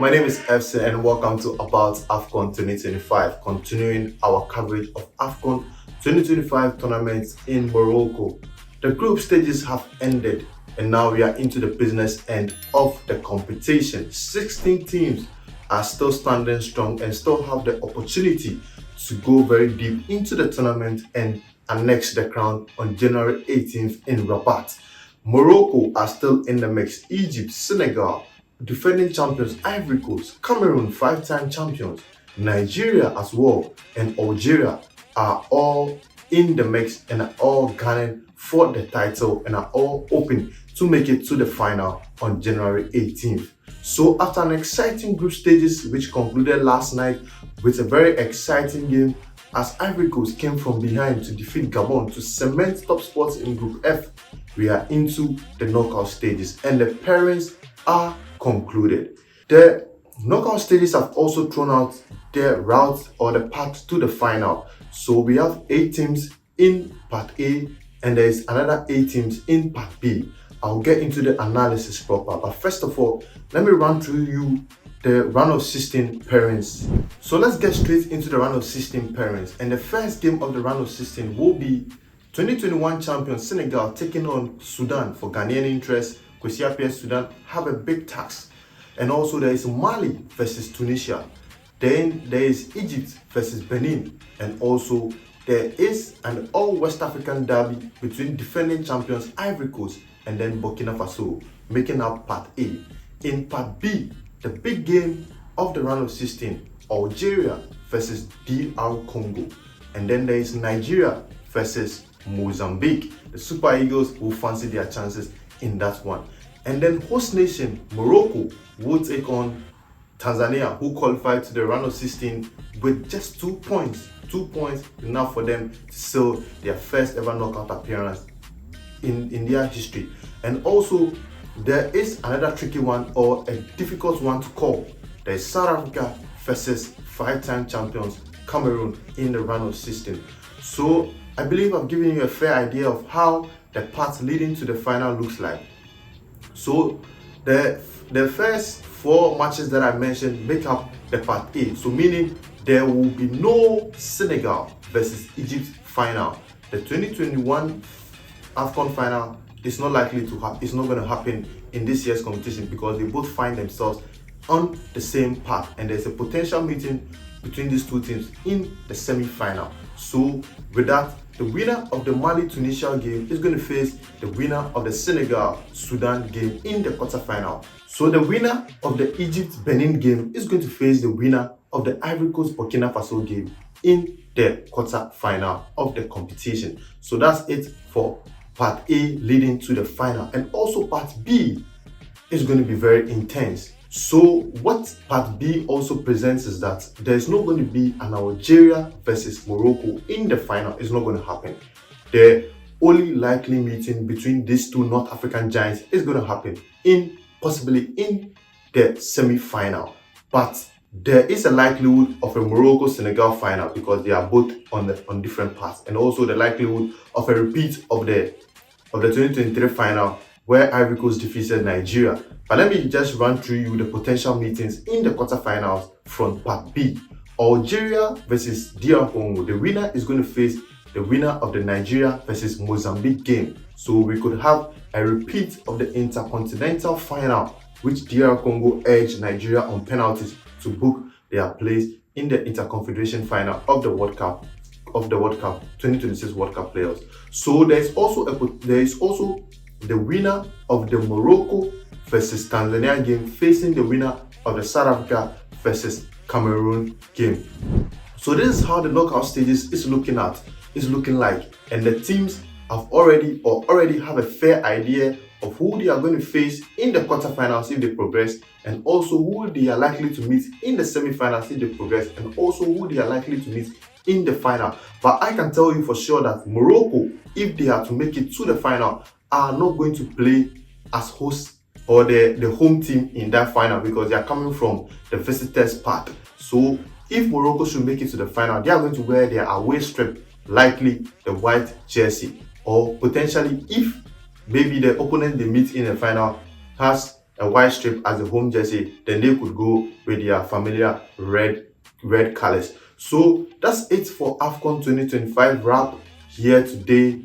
my name is Efson and welcome to About AFCON 2025, continuing our coverage of AFCON 2025 tournaments in Morocco. The group stages have ended and now we are into the business end of the competition. 16 teams are still standing strong and still have the opportunity to go very deep into the tournament and annex the crown on January 18th in Rabat. Morocco are still in the mix. Egypt, Senegal, defending champions Ivory Coast, Cameroon, 5-time champions, Nigeria as well, and Algeria are all in the mix and are all gunning for the title and are all open to make it to the final on January 18th. So after an exciting group stages which concluded last night with a very exciting game as Ivory Coast came from behind to defeat Gabon to cement top spots in Group F, we are into the knockout stages and the pairings are concluded. The knockout stages have also thrown out their route or the path to the final. So we have 8 teams in Part A and there is another 8 teams in Part B. I'll get into the analysis proper, but first of all, let me run through you the round of 16 pairings. So let's get straight into the round of 16 pairings, and the first game of the round of 16 will be 2021 champion Senegal taking on Sudan. For Ghanaian interest, Kwesi Sudan have a big task. And also there is Mali versus Tunisia. Then there is Egypt versus Benin. And also there is an all-West African derby between defending champions Ivory Coast and then Burkina Faso, making up Part A. In Part B, the big game of the round of 16, Algeria versus DR Congo. And then there is Nigeria versus Mozambique. The Super Eagles will fancy their chances in that one. And then host nation Morocco will take on Tanzania, who qualified to the round of 16 with just 2 points. 2 points enough for them to seal their first ever knockout appearance in their history. And also there is another tricky one or a difficult one to call. There is South Africa versus 5-time champions Cameroon in the round of 16. So I believe I've given you a fair idea of how the path leading to the final looks like. So the first 4 matches that I mentioned make up the Part A. So meaning there will be no Senegal versus Egypt final. The 2021 AFCON final is not likely to happen. It's not going to happen in this year's competition because they both find themselves on the same path and there's a potential meeting between these 2 teams in the semi-final. So with that, the winner of the Mali-Tunisia game is going to face the winner of the Senegal-Sudan game in the quarterfinal. So the winner of the Egypt-Benin game is going to face the winner of the Ivory Coast-Burkina Faso game in the quarterfinal of the competition. So that's it for Part A leading to the final. And also Part B is going to be very intense. So what Part B also presents is that there's not going to be an Algeria versus Morocco in the final. It's not going to happen. The only likely meeting between these 2 North African giants is going to happen possibly in the semi-final. But there is a likelihood of a Morocco-Senegal final because they are both on different paths, and also the likelihood of a repeat of the 2023 final where Ivory Coast defeated Nigeria. But let me just run through you the potential meetings in the quarterfinals from Part B. Algeria versus DR Congo. The winner is going to face the winner of the Nigeria versus Mozambique game. So we could have a repeat of the intercontinental final, which DR Congo edged Nigeria on penalties to book their place in the Interconfederation final of the World Cup 2026 World Cup players. So there is also the winner of the Morocco versus Tanzania game facing the winner of the South Africa versus Cameroon game. So this is how the knockout stages is looking like, and the teams have already have a fair idea of who they are going to face in the quarterfinals if they progress, and also who they are likely to meet in the semi-finals if they progress, and also who they are likely to meet in the final. But I can tell you for sure that Morocco, if they are to make it to the final, are not going to play as hosts or the home team in that final because they are coming from the visitors part. So if Morocco should make it to the final, they are going to wear their away strip, likely the white jersey, or potentially if maybe the opponent they meet in the final has and white strip as the home jersey, then they could go with their familiar red colors. So that's it for AFCON 2025 wrap here today.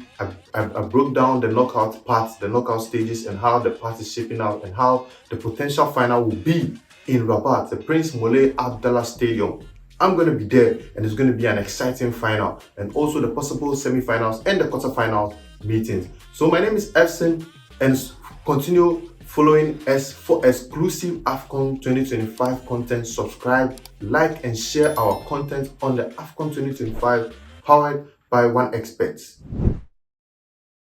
I broke down the knockout parts, the knockout stages, and how the part is shaping out, and how the potential final will be in Rabat, the Prince Moulay Abdallah Stadium. I'm going to be there, and it's going to be an exciting final, and also the possible semi-finals and the quarterfinals meetings. So my name is Efson, and continue following us for exclusive AFCON 2025 content. Subscribe, like, and share our content on the AFCON 2025 powered by One Expert.